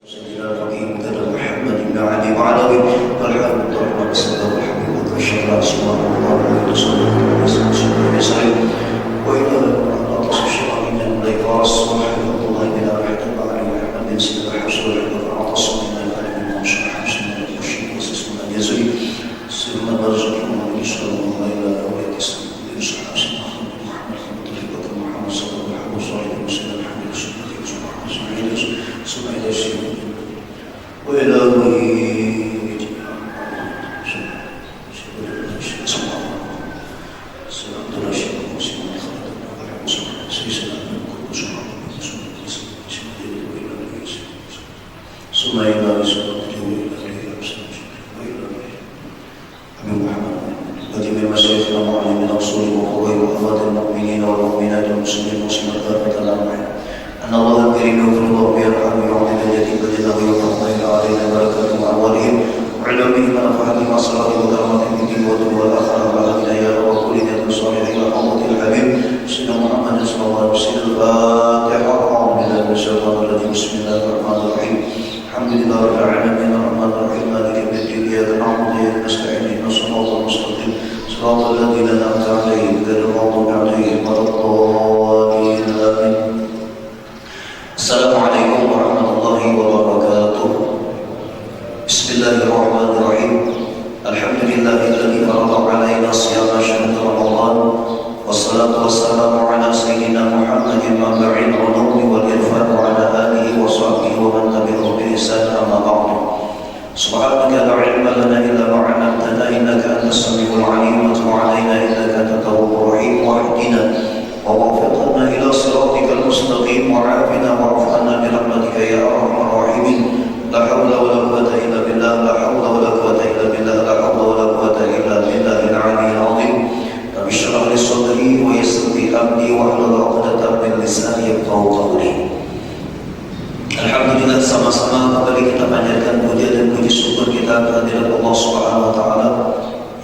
سيدنا الحكيم كتب محمد بن علي وعلوي والحمد لله والصلاة والحمد والشكر سبحان الله ورسوله وسلم وإلى الله الشرع من الضيفاس وحفظ الله بلا رحمة علي محمد بن سيد الحسن والحفظ عطس من العلم وشرح حسن المشيخ وسسم اليزري سلم برزق الله صلى الله إلى أولياء الإسلام يوسف حسن محمد بن محمد صلى الله عليه وسلم الحمد لله سبحانه وتعالى وإلى أن الله الكريم يغفر الله ويرحم ويعطي الذي بدله ويطمئن علينا بركاته وأموالهم وعلمهم ونفعهم وصلاته وكرامته في الدين والدنيا والآخرة وعلمنا يا رب كل ذات صالح إلى حضرة الحبيب سيدنا محمد صلى الله عليه وسلم الفاتحة أعوذ بالله من الشيطان الرجيم بسم الله الرحمن الرحيم الحمد لله رب العالمين الرحمن الرحيم مالك يوم الدين إياك نعبد وإياك نستعين اهدنا الصراط المستقيم صراط الذين أنعمت عليهم غير المغضوب عليهم ولا الضالين آمين. Assalamualaikum warahmatullahi wabarakatuh. Bismillahirrahmanirrahim. Alhamdulillahilladzi farada 'alaina shiyama syahr Ramadan. Wassalatu wassalamu ala sayyidina Muhammadin manba'il 'ulumi wal irfan wa ala alihi wa sahbihi wa man tabi'ahum bi ihsan amma ba'du. Subhanaka la 'ilma lana illa ma 'allamtana innaka antas samiul 'alim wa tub 'alaina innaka antat tawwabur rahim wahdina ووفقنا إلى صراطك المستقيم وعافنا واعف عنا برحمتك يا أرحم الراحمين. لا حول ولا قوة إلا بالله لا حول ولا قوة إلا بالله لا حول ولا قوة إلا بالله العلي العظيم. رب اشرح لي صدري ويسر لي أمري واحلل عقدة من لساني يفقهوا قولي. Alhamdulillah, sama-sama kembali kita panjatkan puja dan puji syukur kita kehadirat Allah Subhanahu wa taala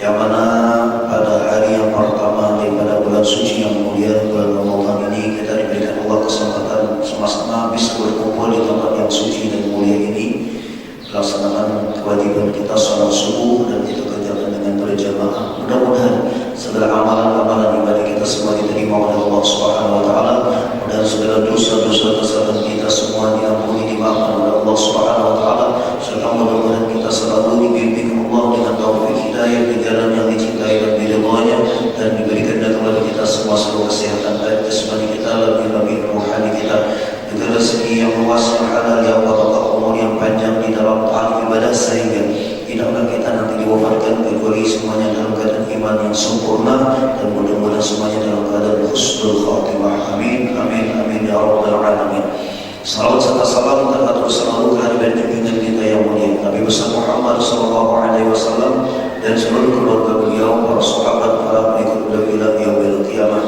yang mana pada hari yang pertama daripada bulan suci yang mulia bulan Ramadan ini kita diberikan Allah kesempatan sama-sama bisa berkumpul di tempat yang suci dan mulia ini melaksanakan kewajiban kita salat subuh dan kita kerjakan dengan berjamaah. Mudah-mudahan segala amalan-amalan ibadah kita semua diterima oleh Allah Subhanahu wa taala dan segala dosa-dosa kesalahan kita semua diampuni dimaafkan oleh Allah Subhanahu wa taala serta mudah-mudahan kita selalu dibimbing Allah dengan taufik hidayah di jalan yang dicintai dan diridhoinya dan diberikan kepada kita semua seluruh kesehatan baik jasmani kita lebih rohani kita juga rezeki yang luas yang halal yang barakah umur yang panjang di dalam taat ibadah sehingga tidaklah kita nanti diwafatkan kecuali semuanya dalam keadaan iman yang sempurna dan mudah-mudahan semuanya dalam keadaan husnul khatimah. Amin amin amin ya rabbal alamin. Salawat serta salam terhatur selalu kehadiran junjungan kita yang mulia Nabi besar Muhammad sallallahu alaihi wasallam dan seluruh keluarga beliau, para sahabat, para pengikut beliau ila yaumil qiyamah.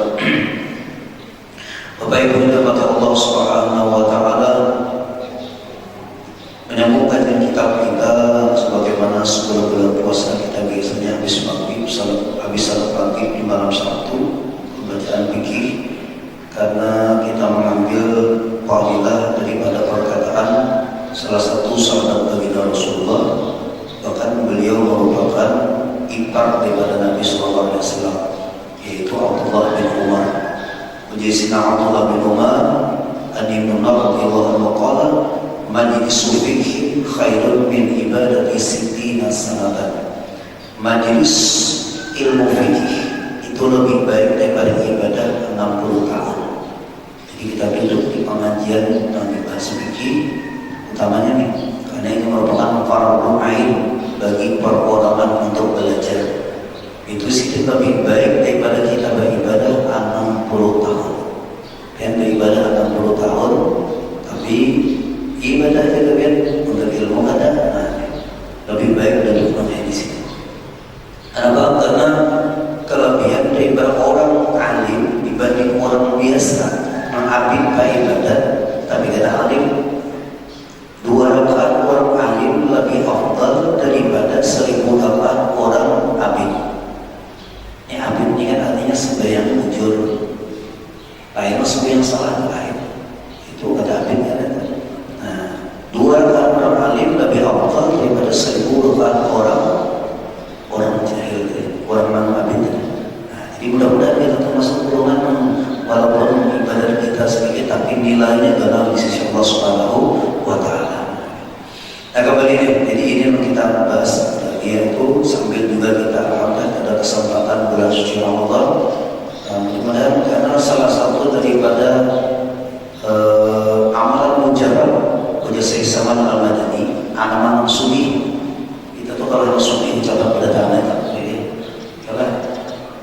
Bapak Ibu yang dirahmati Allah Subhanahu wa taala, menyambungkan dengan kitab kita sebagaimana sebelum bulan puasa kita biasanya habis maghrib, habis salat maghrib di malam Sabtu pembacaan fikih karena kita mengambil fadilah daripada perkataan salah satu sahabat baginda Rasulullah, bahkan beliau merupakan ipar daripada Nabi sallallahu alaihi wasallam yaitu Abdullah bin Umar. Ujizina Abdullah bin Umar an Ibnu radhiyallahu anhu qala majlisul fikhi khairun min ibadati sittina sanatan. Majelis ilmu fikih itu lebih baik daripada ibadah 60 tahun. Jadi kita duduk di pengajian tentang bahas fikih utamanya nih karena ini merupakan fardhu ain bagi perorangan untuk belajar. Itu sih lebih baik daripada kita beribadah 60 tahun. Dan beribadah 60 tahun tapi ibadah itu kan untuk ilmu ada, lebih baik duduknya di sini. Kenapa? Karena kelebihan daripada orang alim dibanding orang biasa mengabdi ibadah, tapi kata alim 2 rakaat orang alim lebih afdal daripada 1000 rakaat orang abid. Ini abid ini kan artinya sembahyang mujur. Lain sembahyang salah lain. Itu kata abid kan. Nah, 2 rakaat walaupun ibadah kita sedikit tapi nilainya benar di sisi Allah Subhanahu wa taala. Nah, kembali ini, jadi ini yang kita bahas, yaitu sambil juga kita alhamdulillah ada kesempatan bulan suci Ramadan. Mudah-mudahan karena salah satu daripada amalan mujarab berjasa zaman al-madani, anak-anak sufi. Kita tuh kalau sufi ucapan pada tangan, karena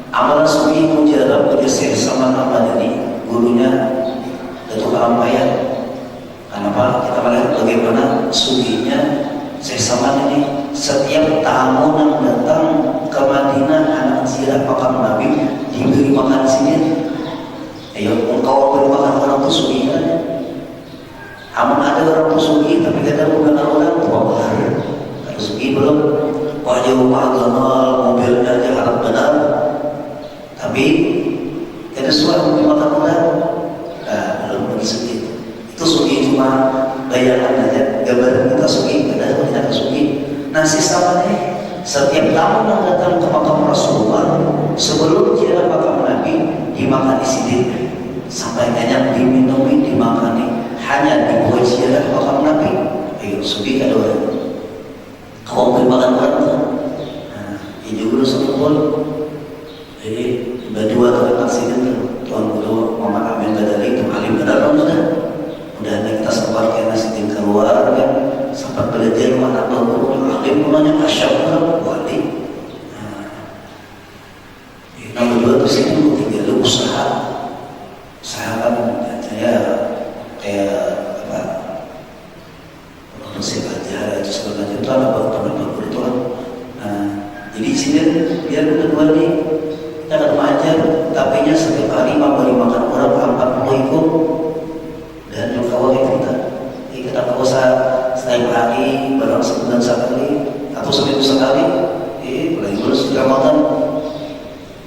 amalan sufi mujarab berjasa zaman al-madani, gurunya Datuk Ampayat. Kenapa? Kita melihat bagaimana sufinya Syekh Saman ini setiap tamu yang datang ke Madinah anak ziarah makam Nabi diberi makan sini. Ayo, engkau beri makan orang pesugi kan? Amun ada orang pesugi tapi kadang bukan orang tua benar. Pesugi belum wajah rumah gamal, mobilnya aja harap benar. Tapi ada suara beri makan orang. Nah, belum lagi sedih. Itu sugi cuma bayangan aja, gambaran kita sugi, padahal kita sugi. Nah, sistemnya setiap tahun yang datang ke makam Rasulullah sebelum ziarah makam Nabi dimakan di sini, sampai hanya diminumi, dimakani, hanya dibuat ziarah makam Nabi. Ayo sugi ada orang. Kau beri makan orang tu, ini juga satu pun. Jadi berdua tu aksiden tuan guru Muhammad Amin Badali itu alim benar sudah. Dan kita sempat kena siting keluar kan, sempat belajar mana baru alim mulanya masyaallah wali. Nah, berdua tu sih tinggal usaha kan, saya kayak apa? Proses belajar itu segala macam tu apa pernah bertuan. Jadi sini biar berdua ni kita akan mengajar, tapi nya setiap hari memberi makan orang 40 ekor. Dan juga wajib kita. Jadi kita tak usah setiap hari, barang sebulan sekali atau seminggu sekali. Mulai terus Ramadan,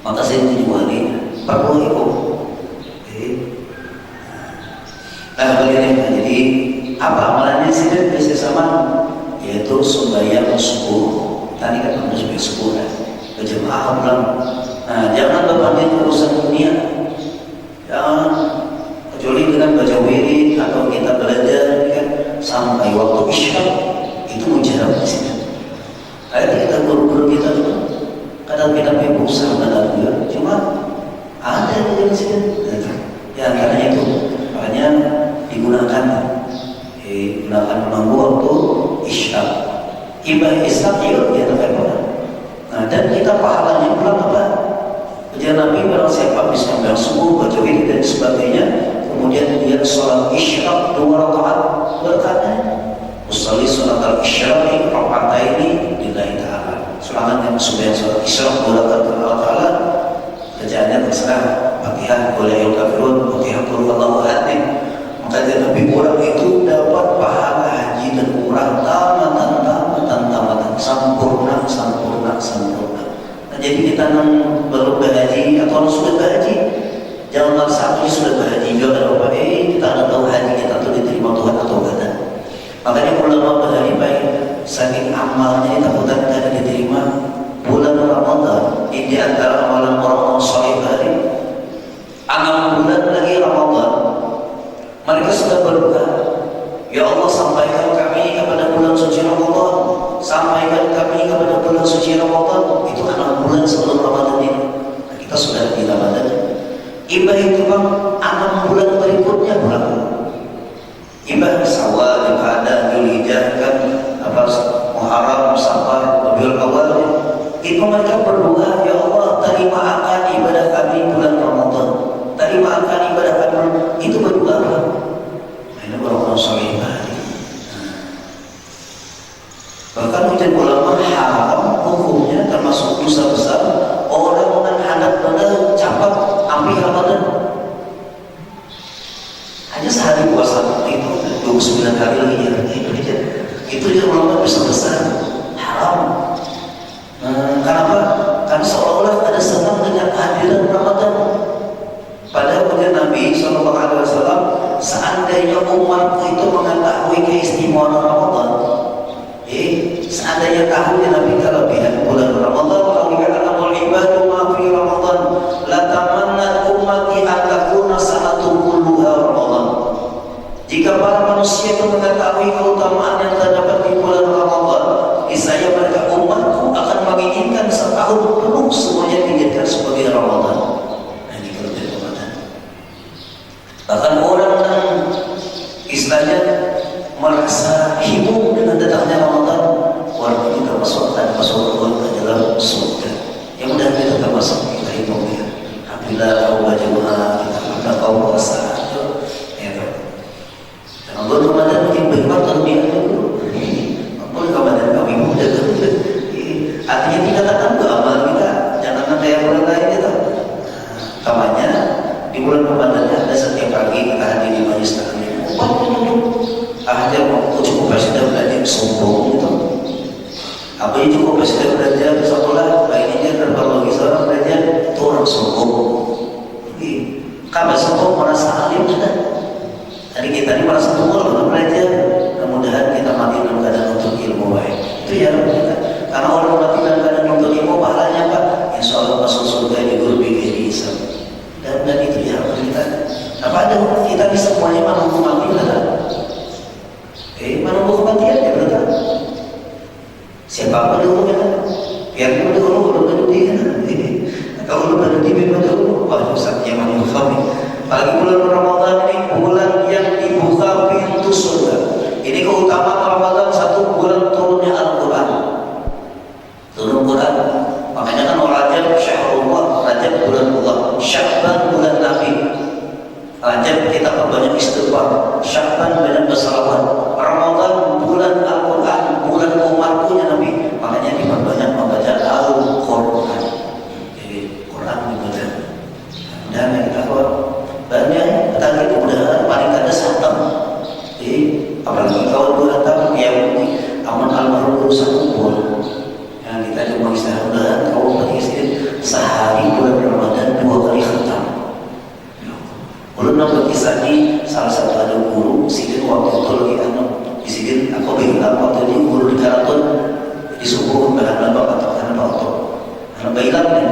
maka saya tujuh hari, 40 ekor. Nah, kembali jadi apa amalannya sih biasa sama? Yaitu sembahyang subuh. Tadi kan harus sembahyang subuh kan, berjamaah pulang. Nah, jangan berpandang urusan dunia. Jangan kecuali dengan baca wirid atau kita belajar kan sampai waktu isya itu mujarab di sini. Kayak kita guru-guru kita juga kadang kita berusaha benar juga, cuma ada di sini. Ya antaranya itu makanya digunakan menunggu waktu isya. Ibadah Islam itu dia terkait. Nah, dan kita pahalanya pulang apa? Ujian Nabi barang siapa bisa sambil subuh baca wirid dan sebagainya. Kemudian dia sholat isyraq 2 rakaat berkata usolli sholat al-isyraq raka'ataini lillahi ta'ala. Selangat yang sudah sholat isyraq 2 rakaat Allah Ta'ala, kerjaannya terserah Fatihah boleh yang kafirun, Fatihah qul huwallahu ahad. Maka dia lebih kurang itu dapat pahala haji dan umrah tamatan sempurna. Nah, jadi kita baru berhaji atau sudah berhaji, jangan maksa aku sudah berhaji juga lupa kita ada tahu haji kita tuh diterima Tuhan atau tidak. Makanya ulama berhaji baik saking amalnya takutan tidak diterima. Bulan Ramadan ini antara amalan orang saleh hari 6 bulan lagi Ramadan mereka sudah berdoa, ya Allah sampaikan kami kepada bulan suci Ramadan, sampaikan kami kepada bulan suci Ramadan. Itu 6 bulan sebelum Ramadan ini. Nah, kita sudah di Ramadan. Ibadah itu bang 6 bulan berikutnya berapa? Ibadah Syawal, Dzulqa'dah, Dzulhijjah kan apa Muharram, Safar, Rabiul Awal. Itu mereka berdoa, ya Allah terima akan ibadah kami bulan Ramadan, terima akan ibadah kami. Itu berdoa apa? Ini orang-orang saleh tadi. Bahkan ujian ulama haram hukumnya termasuk dosa besar orang menghadap pada capat api Ramadan. Hanya sehari puasa itu 29 hari lagi ya. Itu dia ulama dosa besar haram. Kenapa? Karena seolah-olah ada senang dengan kehadiran Ramadan. Padahal Nabi SAW, seandainya umat itu mengetahui keistimewaan Ramadan, seandainya tahu Nabi kelebihan bulan Ramadan, kalau dikatakan wal ibadu ma fi Ramadan, la tamanna ummati an takuna manusia itu mengetahui keutamaan yang terdapat di bulan Ramadan, niscaya mereka umatku akan menginginkan setahun penuh semuanya dijadikan sebagai Ramadan. Nah, ini kelebihan Ramadan. Bahkan orang yang istilahnya merasa hibur dengan datangnya Ramadan, orang itu termasuk akan masuk ke dalam surga. Yang mudah kita termasuk kita hibur ya. Apabila kau berjemaah, kita apabila kau puasa, ya kan. Dan Allah Ramadan mungkin berikmat kelebihan dulu. Allah Ramadan kami mudah kan. Artinya kita datang ke amal kita, jangan kayak bulan lain kita. Kamarnya di bulan Ramadan ada setiap pagi kita hadir di majelis taklim. Ada waktu cukup presiden belajar sombong gitu. Apa yang cukup presiden belajar sekolah, lainnya terbalik seorang belajar itu orang sombong. Kamu sombong merasa alim kan? Tadi kita ini merasa tua belum belajar. Mudah-mudahan kita mati dalam keadaan untuk ilmu baik. Itu ya kita. Karena orang mati dalam keadaan untuk ilmu pahalanya apa? Insya Allah masuk surga di guru bigiri Islam. Dan itu ya kita. Apa ada kita bisa semuanya menunggu mati lah. Menunggu kematian ya berarti. Siapa pun dulu kan? Biar dia dulu belum tentu dia. Kalau belum tentu dia memang dulu. Wah Ustaz yang menunggu kami. Apalagi bulan Ramadan ini bulan yang dibuka pintu surga. Ini keutamaan Ramadan, satu bulan turunnya Al-Quran. Turun Quran. Makanya kan Rajab Syahrullah, Rajab bulan Allah, Sya'ban bulan Nabi. Rajab kita perbanyak istighfar, Sya'ban banyak bersalawat. Ramadan bulan Al-Quran, bulan umatnya Nabi. Makanya diperbanyak membaca Al-Quran. Jadi Quran dibaca. Dan kita banyak tadi mudah paling ada santam. Jadi apalagi kalau bulan tahun yang aman almarhum satu bulan. Yang kita cuma istirahat kau beristirahat sehari bulan Ramadan 2 kali khatam. Ulun berkisah ini salah satu ada guru sidin waktu itu lagi di sidin aku bilang waktu ini guru di Karaton disuruh bahan bapak atau karena waktu karena bilang nih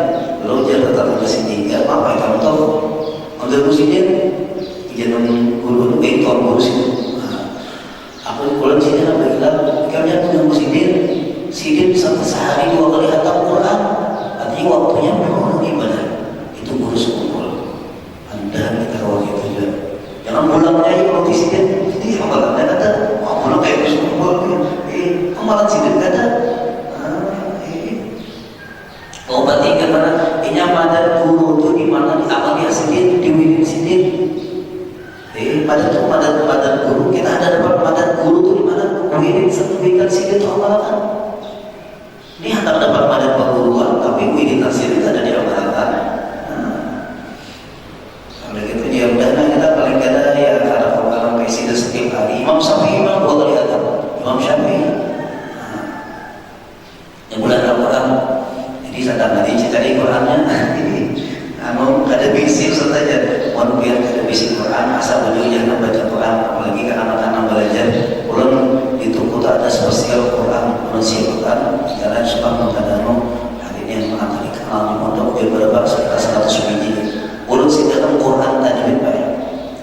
lo jangan tetap ke sini nggak apa yang kamu tahu ambil sidin jangan guru itu guru sidin aku pulang sidin apa bilang kalian punya sidin bisa sehari 2 kali khatam Quran artinya waktunya penuh ibadah itu guru sekumpul. Anda kita rawat itu juga. Jangan pulangnya ya kalau di sini. Jadi amalan dan ada. Mau pulang kayak itu semua. Amalan sini ada. Oh berarti karena ini amalan guru itu di mana di amal dia sendiri di wilayah sini. Padat guru kita ada dapat padat guru itu di mana wilayah sertifikat sini itu amalan. Ini hendak dapat padat perguruan tapi wilayah sini ada di amalan. Begitu dia mudah kita paling kada ya ada program presiden setiap hari. Imam Syafi'i Imam 2 kali khatam. Imam Syafi'i. Yang bulan Al-Quran. Jadi sedang nanti cerita di Qurannya. Anu kada bisik saja. Mau biar kada bisik Quran asal beliau jangan baca Quran apalagi kan anak-anak belajar. Ulun itu kota ada spesial Quran manusia Quran. Karena sebab mengkadano hari ini yang mengangkat kenal di pondok beberapa sekitar 100 biji. Ulun sih dalam Quran tajwid baik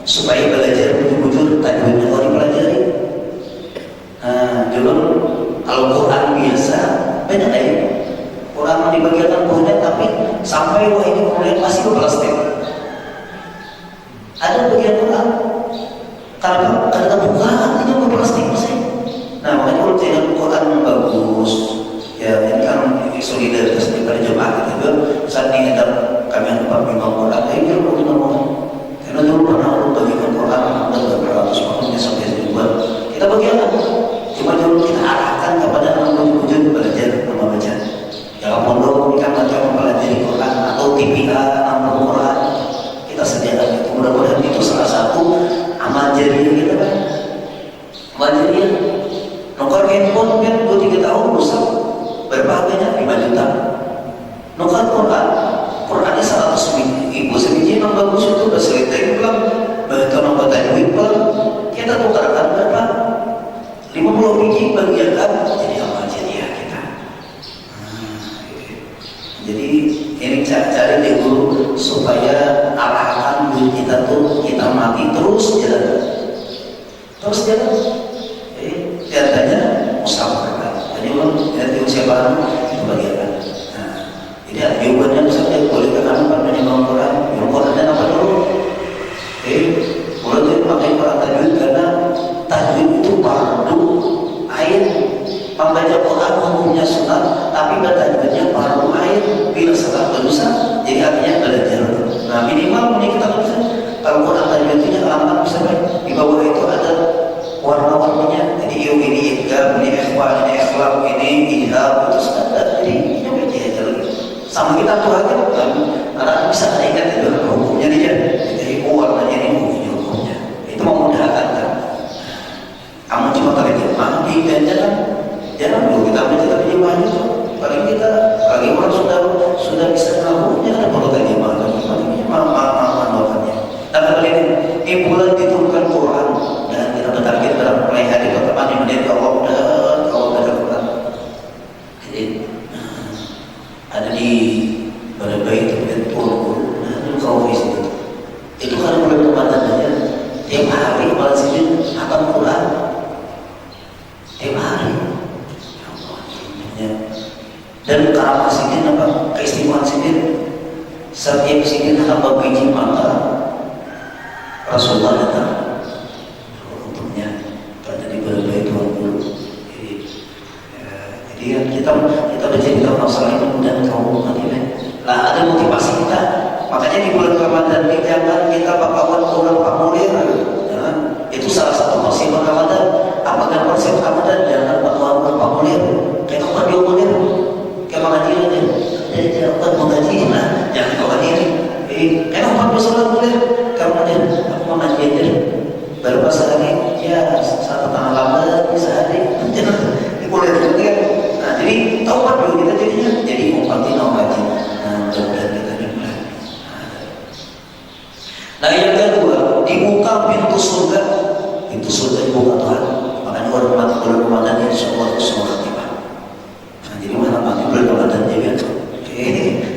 supaya belajar bujur-bujur tajwidnya kalau dipelajari. Dulu kalau Quran biasa beda lain. Quran di bagian buahnya tapi sampai wah ini kemudian masih berplastik. Ada bagian Quran karena buka artinya berplastik masih. Nah makanya kalau jangan Quran bagus ya ini kan solidaritas daripada jemaah kita juga saat ini ada kami dapat memang Quran ini kita ngomong karena dulu pernah orang bagikan Quran ada beberapa ratus makanya sampai ribuan kita bagian cuma dulu kita arahkan kepada anak bujur belajar nama baca ya pondok ini kan nanti mempelajari Quran atau TPA amal Quran kita sediakan itu mudah-mudahan itu salah satu amal jariah kita kan amal jariah nukar handphone kan 2-3 tahun rusak berapa harganya 5 juta nukar Qurannya 100 ribu sebiji yang bagus itu berselitih pulang bahkan nombor tajwid pulang kita tukarkan berapa 50 biji bagian jadi amal jariah kita. Jadi ini cari di guru supaya arahkan duit kita tuh kita mati terus jalan Terus dia kan, lihatnya musyawarah. Jadi orang lihat siapa itu bagian. Nah, jadi jawabannya misalnya boleh kan pada Imam Quran, Imam Qurannya apa dulu? Boleh dia pakai Quran tajwid karena tajwid itu fardu ain. Membaca Quran hukumnya sunat, tapi bertajwidnya fardu ain. Bila salah berdosa, jadi artinya belajar. Nah minimal ini kita bisa. Kalau Quran tajwidnya alamat misalnya di bawah itu ada warna-warnanya. Jadi ini idgham, ini ikhfa, ini ikhlaq, ini idgham, itu standar. Jadi ini beda aja lagi. Sama kita tuh aja, anak bisa ingat itu hukumnya dia. Jadi warnanya ini hukumnya. Itu memudahkan kan. Kamu cuma kali jemaah di ganjaran. Jangan dulu kita ambil kita jemaah itu. Paling kita, bagi orang sudah bisa melakukannya kan perlu tanya jemaah. Paling jemaah dan kali ini bulan diturunkan Quran dan kita bertarget dalam mulai hari pertama di menit kalau udah Quran. Jadi ada di berbagai itu turun. Nah itu kau visi itu kan bulan Ramadan aja tiap hari malam sini akan Quran tiap hari. Dan karena sidin apa keistimewaan sidin setiap sidin hamba biji mata Rasulullah datang untuknya pada di berbagai Tuhan dulu. Jadi kita bercerita masalah itu dan kaum nanti lah ada motivasi kita. Makanya di bulan Ramadan ini jangan kita bakawan orang pamulir. Itu salah satu konsep Ramadan. Apakah konsep Ramadan jangan bakawan orang pamulir? Kayak apa dia mulir? Kayak mengajian ya? Jangan mengaji lah, jangan kau diri. Kayak apa bersolat mulir? Kemudian aku mengajar baru pas hari ya 1,5 lama sehari boleh juga. Nah jadi tahu kan dulu kita jadinya jadi umpatin ngaji. Nah mudah-mudahan kita dimulai. Nah yang kedua dibuka pintu surga dibuka Tuhan. Makanya orang mati bulan Ramadan insya Allah semua khatimah. Nah jadi mana mati bulan Ramadan juga.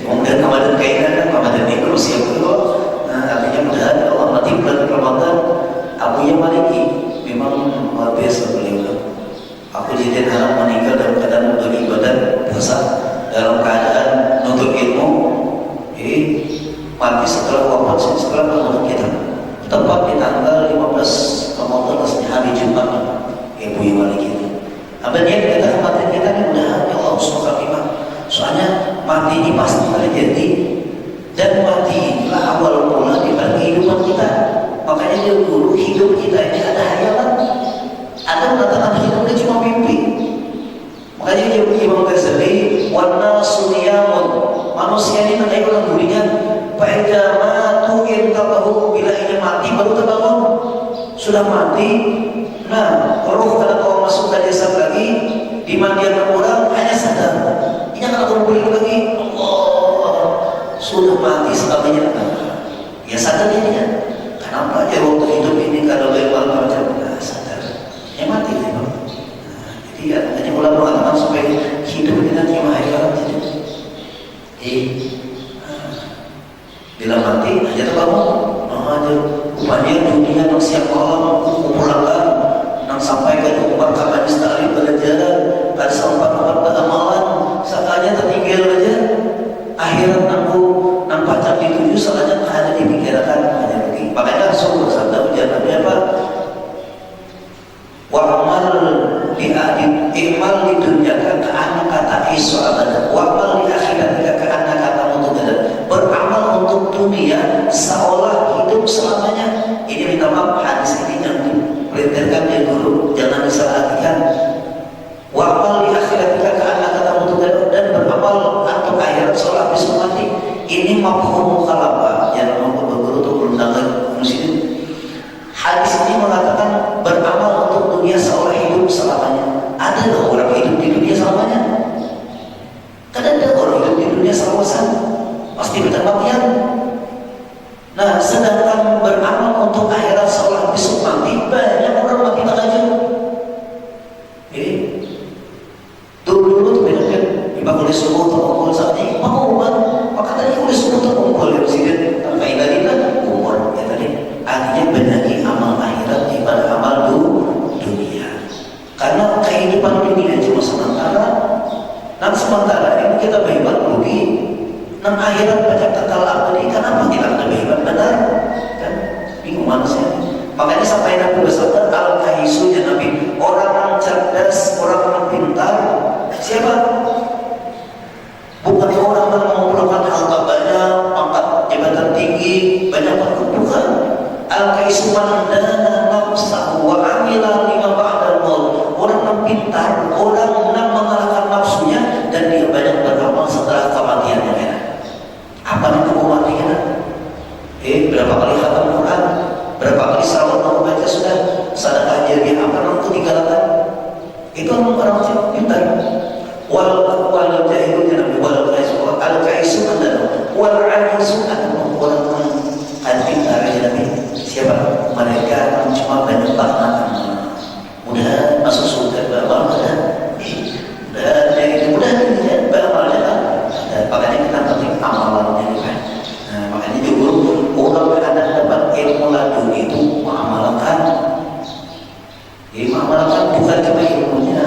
Kemudian Ramadan kainan Ramadan ini terus siap dulu. Artinya mudah Allah mati bulan Ramadan. Abu yang Maliki memang luar biasa beliau. Aku jadi harap meninggal dalam keadaan beribadah puasa, dalam keadaan nuntut ilmu. Mati setelah wafat setelah menurut kita tepat di tanggal 15 Ramadan hari Jumat. Ibu yang Maliki itu. Abadnya kita mati kita ini mudah ya Allah subhanahu. Soalnya mati ini pasti terjadi. Dan mati inilah awal mula di balik kehidupan kita. Makanya dia dulu hidup kita ini ada hayalan. Ada mengatakan hidup ini cuma mimpi. Makanya dia Imam Ghazali warna suniyamun. Manusia ini menjadi orang budikan. Fa'idha matu intabahu. Bila ini mati baru terbangun. Sudah mati. Nah roh kada kau masuk ke jasad lagi. Dimandikan orang hanya sadar. Ini akan kembali lagi. Sudah mati sekalinya, ya sadar dia. Kenapa dia waktu hidup ini kalau lewat macam sadar, ya mati dia. Jadi ya, hanya ulama mengatakan supaya hidup ini nanti mahal jadi. Bila mati aja terbangun, aja upaya dunia yang siap malam kumpulan, yang sampai ke tempat kapan istari pelajaran, kan sampai tempat amalan, sakanya tertinggal aja. Akhirat nang pacar dituju salahnya ada dipikirkan hanya begini. Makanya Rasul bersabda ujian Nabi apa? Wa amal di adib imal di dunia ke anak kata isu abada. Wa amal di akhirat ke anak kata untuk beramal untuk dunia seolah hidup selamanya. Ini minta maaf hadis ini yang diperintahkan dari guru jangan disalahartikan. Wa amal di akhirat ke anak kata untuk dan beramal untuk akhirat seolah bisa mati. Ini mafhum mukhalafah yang berguru untuk berundang muslim. Hadis ini mengatakan beramal untuk dunia seolah hidup selamanya. Ada nggak orang hidup di dunia selamanya? Kan ada orang hidup di dunia selamasan. Pasti berkematian. Nah, sedangkan beramal untuk akhirat seolah besok mati banyak orang mati tak aja. Dulu tuh benar-benar dibangun di subuh terkumpul saat ini mau maka tadi udah subuh terkumpul ya presiden apa ini tadi kan umur ya tadi artinya benar amal akhirat daripada amal Makanya sampai Nabi bersabda, al-kaisu ya Nabi, orang yang cerdas, orang yang pintar. Siapa? Bukan orang yang mengumpulkan harta banyak, pangkat jabatan tinggi, banyak pangkat, bukan. Al-kaisu man dana nafsahu wa amila lima ba'dal maut. Orang yang pintar, orang yang mengalahkan nafsunya dan dia banyak beramal setelah kematiannya. Apa itu kematian? Berapa kali khatam Quran? Berapa kali salawat kamu baca sudah? Sedekah jariah apa yang itu digalakan? Itu orang pintar. Wal jahilu jangan wal kaisu al kaisu adalah wal ajizu adalah orang yang pintar ya Nabi. Siapa? Mereka yang cuma banyak banget. Mudah masuk surga beramal mudah. Mudah ya beramalnya kan. Makanya kita penting amalannya kan. Makanya juga orang yang ada dapat ilmu laduni itu mengamalkan. Jadi mengamalkan bukan cuma ilmunya.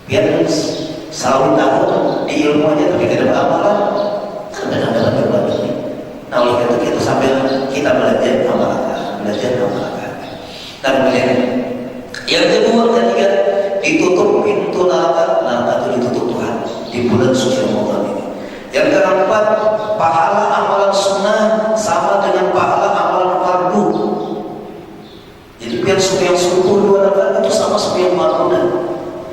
Biar sawit tahun di ilmu aja tapi tidak ada amalan. Kadang dapat ilmu laduni. Nah oleh itu kita sambil kita belajar amalkan. Dan kemudian yang kedua, ketiga, ditutup pintu neraka itu ditutup Tuhan di bulan suci Ramadan ini. Yang keempat, pahala amalan sunnah sama dengan pahala amalan fardu. Jadi biar supaya subuh dua rakaat itu sama supaya fardu,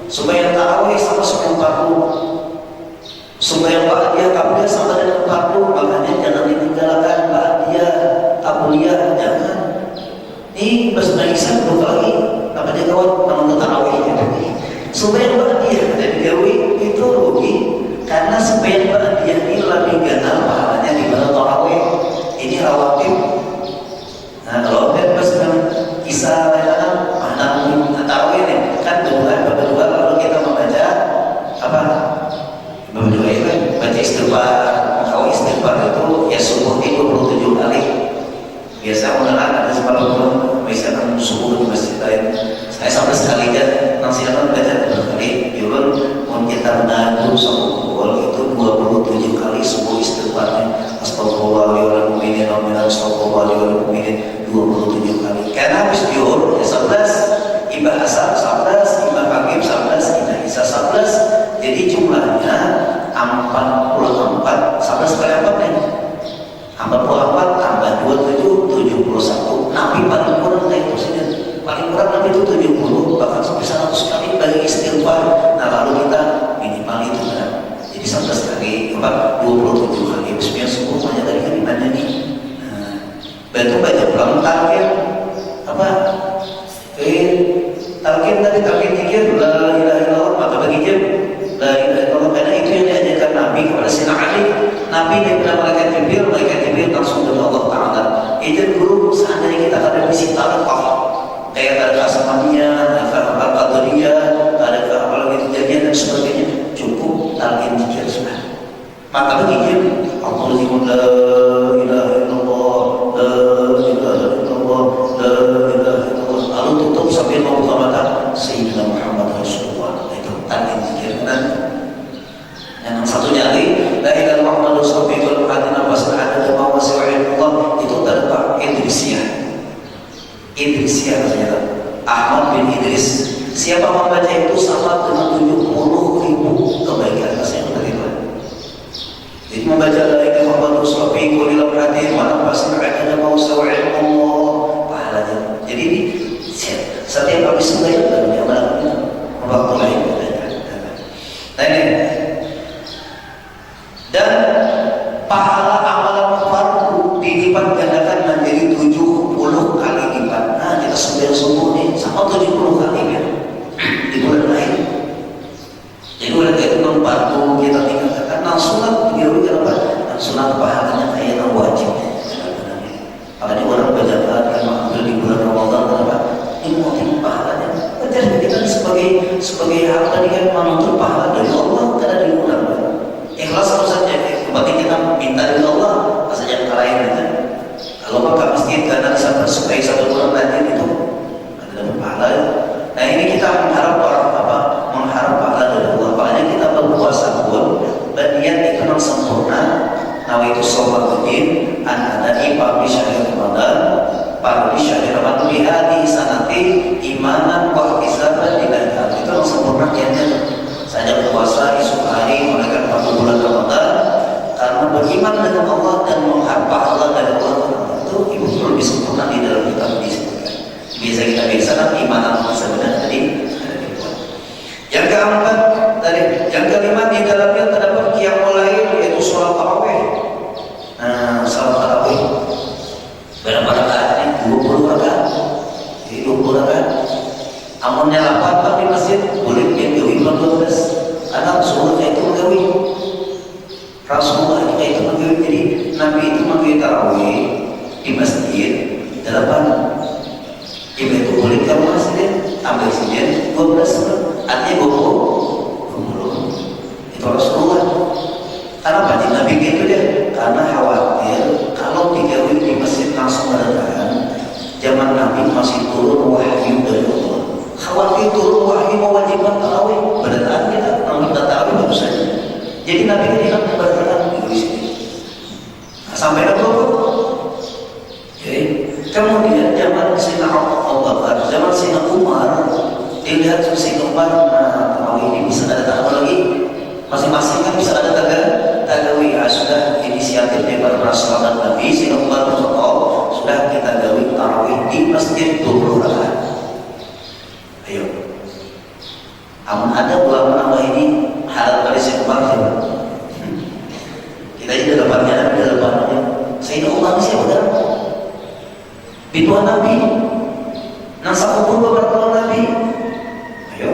supaya tarawih sama supaya fardu, supaya ba'diyah qabliyah sama dengan fardu. Makanya jangan ditinggalkan ba'diyah qabliyah, jangan. Ini Basma Isa buka lagi apa dia kawan nonton tarawih supaya ba'diyah dan digawi itu rugi. Karena supaya ba'diyah ini lebih ganal pahalanya di mana tarawih. Ini rawatib. Nah rawatib pas dengan kisah mana tarawih ini kan berdua lalu kita membaca apa? Berdua itu baca istighfar. Kalau istighfar itu ya subuh itu 27 kali. Biasa mengenal ada sebab misalkan subuh di masjid lain. Saya sampai sekali kan nasihatkan baca berkali. Yurun mau kita menanggung subuh itu 27 kali subuh istighfarnya. Astagfirullahaladzim mu'minin wa astagfirullahaladzim mu'minin 27 kali. Karena habis diur ya 11, ibah asar 11, ibah maghrib 11, ibah isya 11. Jadi jumlahnya 44. 11 kali apa nih? 44 tambah 27 71. Nabi paling kurang kayak itu saja. Paling kurang Nabi itu 70 bahkan sampai 100 kali bagi istighfar. Nah lalu kita minimal itu kan. Jadi 11 kali 27 kali. Bismillah subuh banyak dari kalimatnya nih. Nah, baca pulang target apa? Target tadi target zikir la ilaha illallah maka bagi jam la ilaha illallah karena itu yang diajarkan Nabi kepada Sayyidina Ali. Nabi daripada malaikat Jibril langsung dari Allah Ta'ala. Itu guru seandainya kita ada misi talaqah kayak ada asmania, ada al-qadariyah, ada apalagi kejadian dan sebagainya, cukup talqin zikir sudah. Maka begitu Allahu la ilaha illallah la ilaha illallah la ilaha illallah lalu tutup sambil membuka mata Sayyidina Muhammad Rasulullah. Itu talqin zikir kan. Yang satunya lagi la ilaha illallah sabbiqul hadina wasa'ada wa wasi'illallah itu tanpa Idrisiyah ternyata Ahmad bin Idris. Siapa membaca itu sama dengan 70.000 kebaikan kasih dari Tuhan. Jadi membaca la ilaha illallah sabbiqul hadina wa wasi'ada wa wasi'illallah pahalanya. Jadi ini setiap habis membaca dan diamalkan waktu lain. Nah ini dan pahala amalan fardu dilipat gandakan menjadi 70 kali lipat. Nah kita subuh nih sama 70 kali ya di bulan lain. Jadi oleh itu non fardu kita tinggalkan. Nah sunat dirugikan apa? Nah sunat pahalanya kayak yang wajib. Makanya orang berjalan yang mengambil di bulan Ramadan apa? Ini motif pahalanya. Jadi kita sebagai hal tadi kan menuntut pahala dari Allah karena diundang. Ikhlas saja, berarti kita minta dari Allah, saja yang lain gitu. Kalau maka masjid karena disana supaya satu bulan lagi itu ada pahala. Nah ini kita mengharap mengharap pahala dari Allah. Makanya kita berpuasa pun niat itu yang sempurna. Nawaitu shawmuddin an adai fardhi syahri Ramadan, fardhi syahri Ramadan di dalamnya terdapat qiyamul lail, yaitu sholat tarawih. Nah, sholat tarawih berapa rakaat? 20 rakaat. Jadi 20 rakaat. Amunnya 8 di masjid boleh gawi 12. Karena Rasulullah itu menggawi. Rasulullah itu menggawi. Jadi Nabi itu menggawi tarawih di masjid 8. Jika itu boleh kamu masjid ambil sijil 12, artinya 20. Itu Rasulullah. Kenapa di Nabi gitu dia? Karena khawatir kalau digawi di masjid langsung berdatangan. Zaman Nabi masih turun wahyu dari Allah. Khawatir turun wahyu mewajibkan tarawih, berdatangan kita nonton tarawih bagus saja. Jadi Nabi ini kan berdatangan di sini. Nah, sampai 20. Jadi kemudian zaman Sayyidina Abu Bakar, zaman Sayyidina Umar, dilihat Sayyidina Umar, nah tarawih ini bisa ada tambah lagi. Masing-masing kan bisa ada tagawi. Sudah inisiatif dari para sahabat Nabi, Sayyidina Umar bin Khattab, sudah kita gawi tarawih di masjid 20 rakaat. Ayo. Amun ada ulama nama ini halal kali Sayyidina Umar. Kita ini depannya Nabi, depannya Sayyidina Umar siapa dah? Bituan Nabi, nasa kubur beberapa Nabi. Ayo.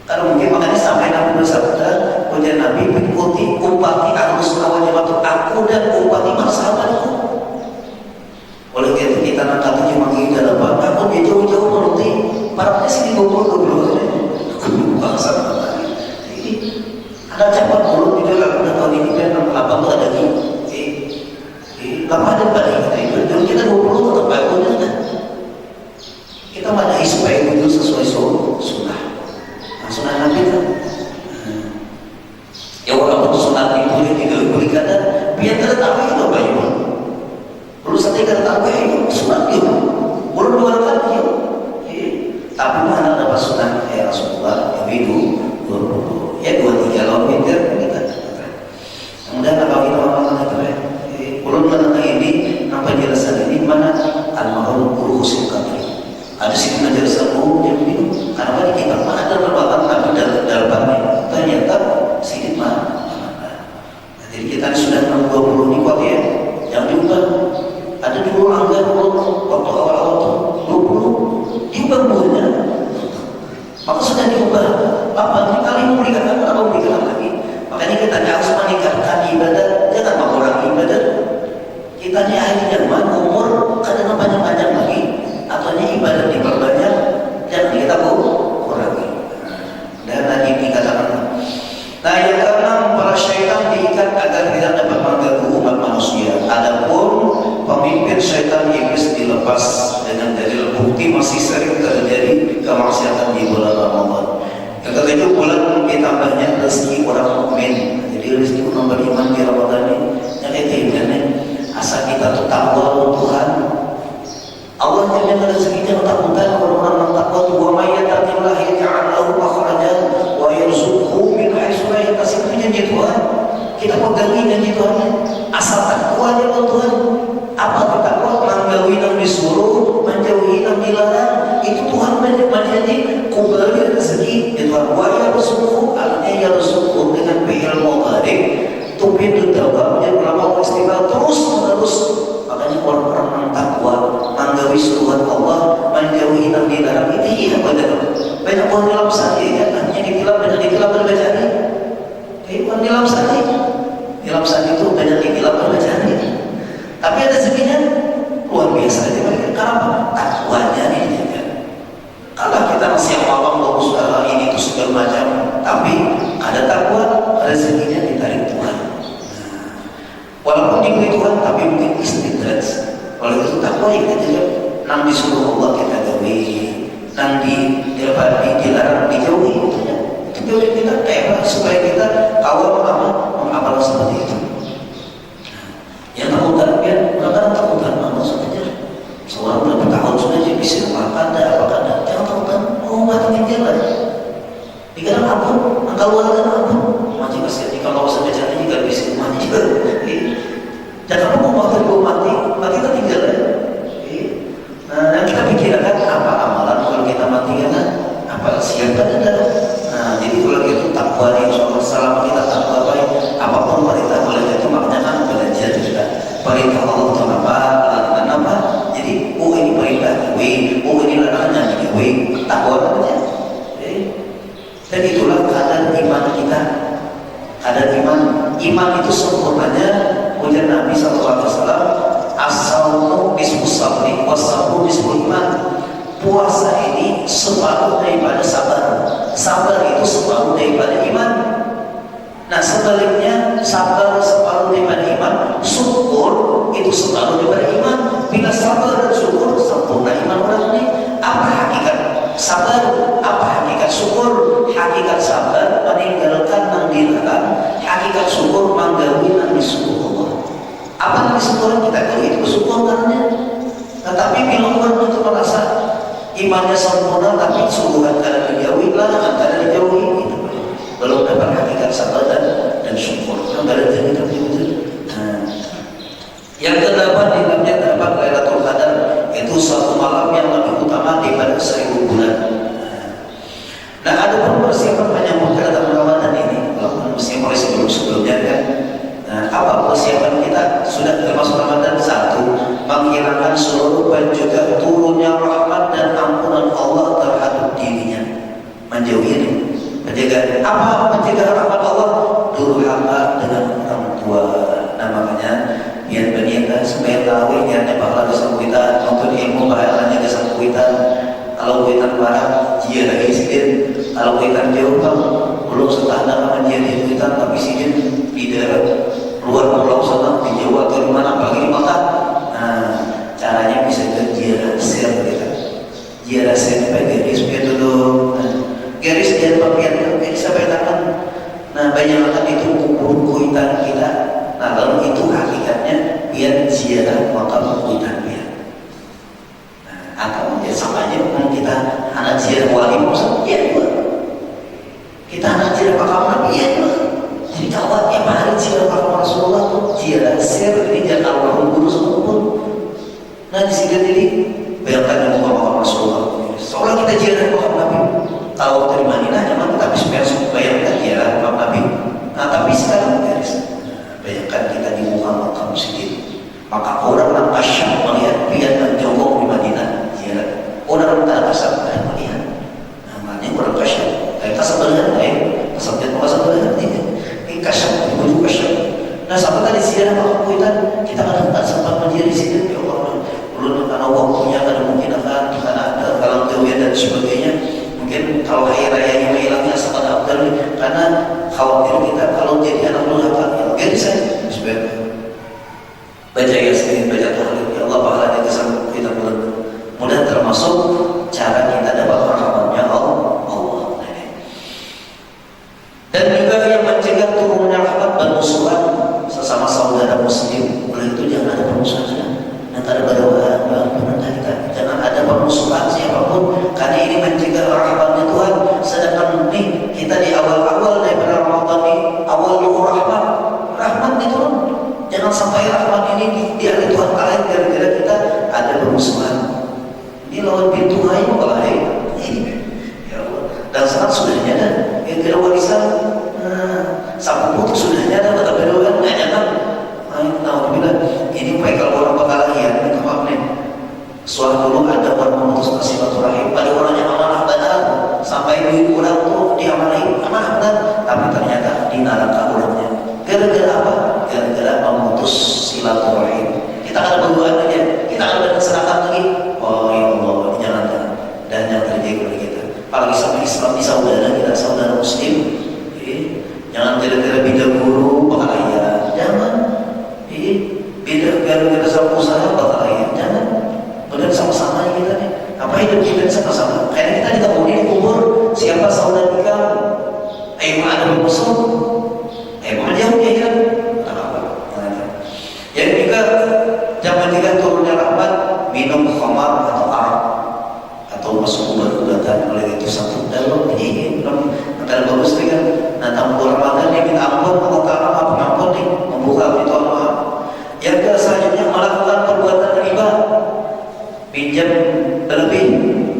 Kalau mungkin makanya sampai Nabi bersabda, ujian Nabi mengikuti umpati arus awalnya waktu aku dan umpati sahabatku. Oleh itu kita nak kata cuma kita dapat aku dia jauh-jauh menuti para sini 20 bangsa. Jadi ada cepat dulu di dalam tahun ini kan apa tuh ada di lama ada pada kita itu kita 20 atau bagunya kan kita mana supaya itu sesuai sunnah. Nah, sunnah Nabi kan ya walaupun sunnah itu dibeli kadang biar tertawa itu apa ya perlu satu tertawa itu sunnah itu belum 2 rakaat itu tapi mana dapat sunnah ya Rasulullah ya itu 20 ya 2-3 lawan meter kita kemudian kalau kita mengatakan itu ya belum mengenai ini apa jelasan ini mana al-mahrum guru Husin Kabir ada sini menjelaskan yang minum karena di kitab ada perbuatan Nabi dalam ternyata sedikit mah. Jadi kita sudah 20 ini kuat ya yang diubah ada dulu anggaran waktu awal-awal tuh 20 diubah buahnya maka sudah diubah apa kali memberikan apa memberikan lagi makanya kita harus meningkatkan ibadah jangan mengurangi ibadah kita akhirnya umur kadang panjang-panjang lagi atau ibadah diperbanyak jangan kita kurangi. Dan lagi dikatakan nah yang keenam para syaitan diikat agar tidak dapat mengganggu umat manusia. Adapun pemimpin syaitan iblis dilepas dengan dalil bukti masih sering terjadi kemaksiatan di bulan Ramadan. Yang ketujuh bulan ditambahnya rezeki orang mukmin. Jadi rezeki orang beriman di Ramadan ini yang ketiga asal kita tuh takwa Tuhan. Allah jamin rezekinya ketakutan orang-orang takwa wa may yattaqillah yaj'al lahu makhrajan wa yarzuqhu min haitsu la yahtasib. Janji Tuhan kita pegangi janji Tuhan asal takwa aja Tuhan. Apa takwa? Menjauhi yang disuruh, menjauhi yang dilarang. Itu Tuhan menjadi kubali rezeki itu wa yarzuqhu artinya yarzuqhu dengan fi'il mudhari tufidu dawam yang ulama istilah terus menerus. Makanya orang-orang yang takwa menggawi suruhan Allah menjauhi yang dilarang itu iya benar banyak orang dalam sehari ya hanya ditilap banyak ditilap berbacaan bukan dalam sehari itu banyak ditilap berbacaan tapi ada seginya luar biasa aja karena takwanya ini kan kalau kita masih awam bagus ini itu segala macam tapi ada takwa rezekinya ditarik Tuhan. Walaupun diberi Tuhan tapi mungkin istidraj. Oleh itu takwa yang kita juga nang disuruh Allah kita gawe, nang dilarang dijauhi itu ya. Itu jauhi kita supaya kita awal mengamal seperti itu. Yang takutan biar kadang takutan maksudnya seorang berapa tahun sudah jadi bisa makan ada apa kada jangan takutan mati kita lah. Dikira ampun, angka luar kan ampun. Mati pasti kalau sampai jadi juga bisa mati juga. Jangan mau mati kan tinggal ya. Nah kita pikirkan apa amalan kalau kita mati kan apa siapa ada. Nah jadi kalau gitu takwa insya Allah salam takwa aja. Dan itulah kadar iman kita. Kadar iman itu sempurnanya ujar Nabi SAW, as-sawmu nisfu sabri was-sabru nisful iman. Puasa ini separuh daripada sabar, sabar itu separuh daripada iman. Nah sebaliknya, sabar separuh daripada iman, syukur itu separuh daripada iman. Bila sabar dan syukur, sempurna iman orang ini. Apa hakikat sabar? Apa hakikat syukur? Hakikat sabar meninggalkan yang dilarang, hakikat syukur menggawi yang disuruh Allah. Apa yang disuruh kita tahu itu bersyukur karena. Tetapi bila orang itu merasa imannya sempurna tapi syukuran kadang dijauhi, larangan kadang dijauhi, itu belum dapat hakikat sabar dan syukur. Yang terdapat di dalamnya terdapat Lailatul Qadar, itu suatu malam yang lebih utama daripada 1000 bulan. Nah, ada pun persiapan menyambut kedatangan Ramadan ini, walaupun mesti mulai sebelumnya kan. Nah, apa persiapan kita sudah termasuk Ramadan? Satu, menghilangkan seluruh pencegah turunnya rahmat dan ampunan Allah terhadap dirinya. Menjauhi ini. Pencegahan apa? Pencegahan rahmat Allah durhaka dengan orang tua. Nah makanya biar berniaga supaya tahu niatnya bakal bisa kuitan, untuk ilmu bahalanya bisa kuitan. Kalau kuitan barat, dia lagi sidin. Kalau kuitan jauh kan belum setahun sama dia di kuitan, tapi sidin di daerah luar pulau sana, di Jawa atau di mana, apalagi di kota. Nah caranya bisa ke jiara share kita. Jiara share supaya garis dulu. Garis dia bagian garis sampai tangan. Nah banyak itu kubur kuitan kita. Nah lalu itu hakikatnya biar ziarah makam kuitan dia. Nah atau ya sama aja kita anak ziarah wali musa, ya juga. Kita anak ziarah makam Nabi, ya juga. Jadi kalau tiap hari ziarah makam Rasulullah tuh ziarah share ini jangan almarhum guru sebelum. Nah di sini jadi bayangkan makam Rasulullah. Seolah kita ziarah makam Nabi. Kalau dari Madinah memang kita habis besok bayangkan ziarah makam Nabi. Nah tapi sekarang garis. Bayangkan kita di muka makam sendiri, maka orang yang asyik melihat biar menjongkok di Madinah, ya. Orang tak kasar tidak melihat. Namanya orang asyik. Kasar melihat, kasar jangan kasar melihat ini. Ini kasar, itu kasar. Nah sampai tadi siang makam kuitan kita kadang tak sempat menjadi sini. Ya Allah, belum karena waktunya ada mungkin akan ada kalau jauhnya dan sebagainya. Mungkin kalau hari raya ini hilangnya sangat abdal karena khawatir kita kalau jadi anak durhaka. Jadi saya sebenarnya baca Yasin, baca tahlil, ya Allah pahalanya kesal kita bulan. Mudah termasuk cara kita dapat rahmatnya Allah. Dan juga yang mencegah turunnya rahmat bermusuhan sesama saudara muslim. Oleh itu jangan ada permusuhan antara berdoa kita. Jangan ada permusuhan siapapun karena ini mencegah rahmatnya Tuhan. Sedangkan nih kita di awal-awal daripada Ramadan ini awal rahmat diturun. Jangan sampai rahmat ini di hari Tuhan kalian gara-gara kita ada permusuhan. Ini lawan pintu hai malah ini. Ya Allah. Dan saat sudahnya dan yang tidak warisan sapu putus sudahnya dan tak berdoa nggak jangan. Alhamdulillah. Ini baik kalau orang bakal ya ini maaf nih. Suatu dulu ada orang memutus silaturahim pada orang yang amanah benar sampai duit orang tuh diamanahi amanah benar tapi ternyata dinaraka orangnya. Gara-gara apa? Gara-gara memutus silaturahim. Kita akan berdoa aja, kita akan bersedekah lagi. Oh ya Allah, jangan dan yang terjadi kepada kita. Apalagi sama Islam di saudara Muslim. Jangan gara-gara beda guru bakal ayah, jangan. Beda gara-gara sama usaha bakal ayah, jangan. Benar sama-sama kita nih. Apa hidup kita sama-sama? Karena kita ditemukan di kubur. Siapa saudara kita? Ayo ada bermusuh. Jauh dia kan? Yang juga jangan juga turunnya rahmat minum khamar atau arak atau masuk ubat-ubatan. Oleh itu satu dalam ini belum antara bagus dengan datang bulan Ramadan dia minta ampun Allah Ta'ala maaf pengampun nih membuka pintu maaf. Yang ke selanjutnya melakukan perbuatan riba, pinjam berlebih,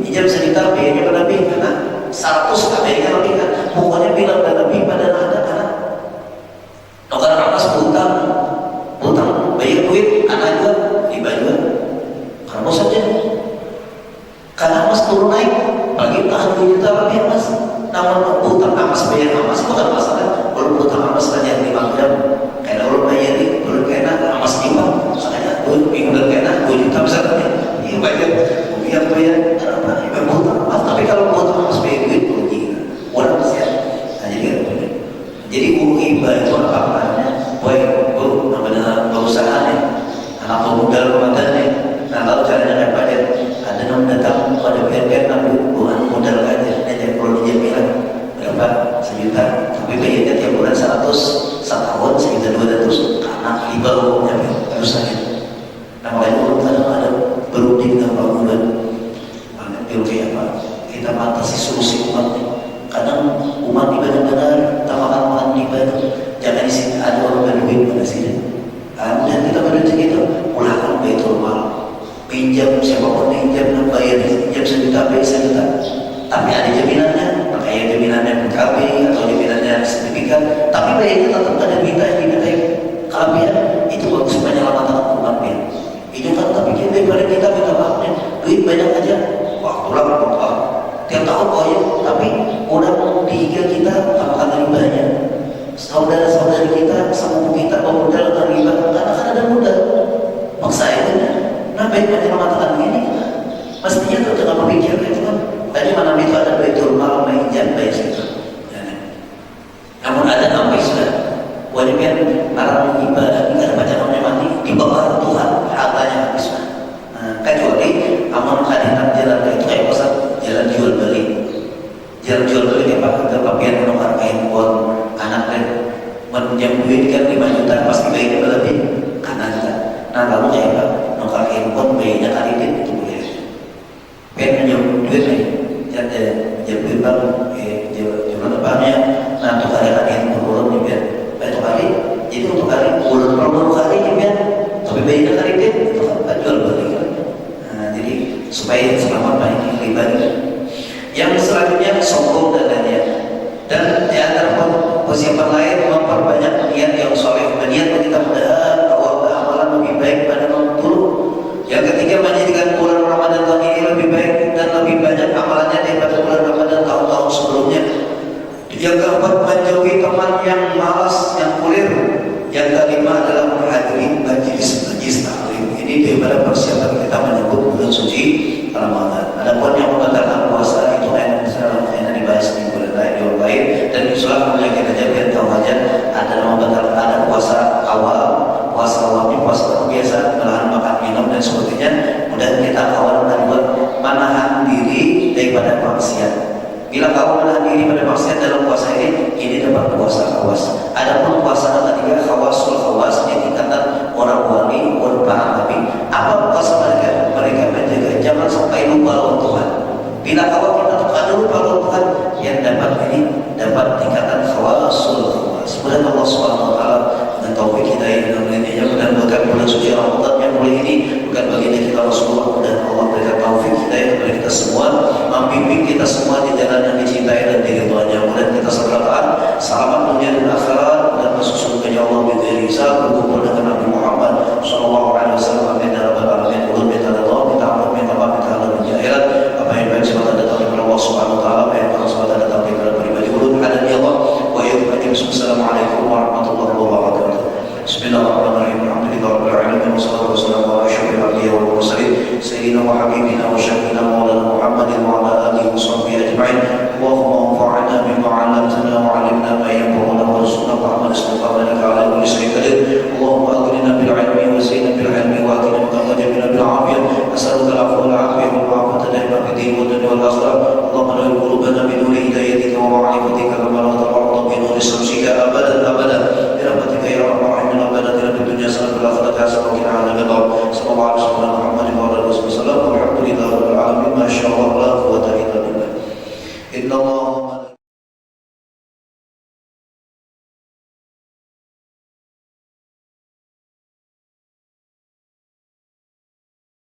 pinjam sejuta biayanya berlebih karena 100 biayanya lebih kan. Pokoknya bilang berlebih pada ada karena kalau anak hutang bayar duit anak juga riba juga. Karena saja karena mas turun naik bagi sama modal komandannya. Nah lalu caranya apa aja? Ada yang datang pada pihak-pihak nabi bukan modal aja, hanya perlu dia bilang berapa 1 juta, tapi bayarnya tiap bulan 100, setahun 1.200 karena riba hukumnya harus saya. Nah makanya belum ada berunding dengan bangunan. Mana kayak apa? Kita batasi solusi umatnya. Kadang umat ini benar-benar tak makan ibadah. Jangan di sini ada orang berduit pada sini. Dan kita berduit itu pulangkan Baitul Mal. Pinjam siapapun pinjam bayar pinjam 1 juta bayar 1 juta. Tapi ada jaminannya, makanya jaminannya PKB atau jaminannya sertifikat. Tapi bayarnya tetap ada minta kelebihan itu bagus penyelamatan umat ya. Itu kan tapi daripada kita minta maafnya duit banyak aja. Wah pulang apa? Tiap tahun ya, tapi orang tiga kita apakah ribanya? Saudara-saudari kita, sepupu kita bermodal dengan riba karena kan ada modal. Maksa itu, nah baik menyelamatkan ini, mestinya tuh jangan berpikir itu kan. Tadi mana itu ada Baitul Mal mainjam baik itu. Namun ada sampai sudah wajibnya orang ibadah ini ada baca namanya mati di bawah Tuhan hartanya habis. Kecuali aman hadirat jalan itu kayak pasar jalan jual beli. Jalan jual beli apa? Terpapian menukar handphone anaknya menjam duit kan 5 juta pasti bayinya berlebih karena juta. Nah kamu kayak apa? Nukar handphone bayinya kali itu boleh. Pengen menjam duit nih, jadi jam duit bang, jualan apanya? Nah untuk hari handphone ulun nih biar, untuk hari jadi untuk hari ulun kalau hari nih biar, tapi bayinya kali itu kan jual beli kan. Nah jadi supaya selamat baik riba. Yang selanjutnya sombong dan lainnya. Dan di antara persiapan lain memperbanyak niat yang soleh, berniat kita mudah bahwa amalan lebih baik pada waktu. Yang ketiga menjadikan bulan Ramadan tahun ini lebih baik dan lebih banyak amalannya daripada bulan Ramadan tahun-tahun sebelumnya. Yang keempat menjauhi teman yang malas, yang kulir. Yang kelima adalah menghadiri majlis taklim. Ini daripada persiapan kita menyebut bulan suci Ramadan. Adapun yang membatalkan puasa itu enak dibahas di bulan lain dan itulah mulai kita jadi tahu aja ada ada puasa awalnya puasa biasa menahan makan minum dan sebagainya. Kemudian kita awal buat menahan diri daripada maksiat. Bila kau menahan diri pada maksiat dalam puasa ini dapat puasa khawas. Adapun puasa ketiga khawasul khawas yang tingkatan orang wali, orang para nabi. Apa puasa mereka? Mereka menjaga jangan sampai lupa lawan Tuhan. Bila kau kita ada lupa lawan Tuhan yang dapat dapat tingkatan khawasul khawas. Semoga Allah Subhanahu Wa Taala dengan taufik hidayah dan lainnya dan berkat bulan suci Ramadan yang mulai ini bukan bagian kita Rasulullah dan Allah berikan taufik hidayah kepada kita semua, membimbing kita semua di jalan yang dicintai dan diridhoinya. Kemudian kita sertakan selamat dunia dan akhirat dan masuk surga Allah bidhari hisab berkumpul dengan Nabi Muhammad sallallahu alaihi wasallam. Amin ya rabbal alamin. Ulun minta Allah, minta ampun, minta maaf, minta Allah dunia akhirat. Apa yang baik semata datang dari Allah Subhanahu Wa Taala, apa yang buruk semata datang dari pribadi ulun. Hadani Allah wa iyyakum ajma'in. Assalamualaikum warahmatullahi wabarakatuh. Bismillahirrahmanirrahim. Alhamdulillahirabbil alamin wassalatu wassalamu ala asyrafil anbiya'i wal mursalin sayyidina wa habibina wa syafiina maulana Muhammadin wa ala alihi wa sahbihi ajma'in. Allahumma anfa'na bima 'allamtana wa 'allimna ma yanfa'una warzuqna fahma istiqamana ala kulli shay'in qadir. Allahumma aghnina bil 'ilmi wa zidna bil 'ilmi wa atina min bil 'afiyah. As'aluka al-'afwa wal 'afiyah wal 'afata daima fid din wa dunya wal akhirah. Allahumma nawwir qulubana bi nuri hidayatika wa ma'rifatika kama la tarda bi nuri samsika abadan abadan. Bi rahmatika ya arhamar rahimin. ربنا اتنا في الدنيا حسنة وفي الآخرة حسنة وقنا عذاب النار. صلى الله عليه وسلم محمد وعلى آله وصحبه وسلم والحمد لله رب العالمين. ما شاء الله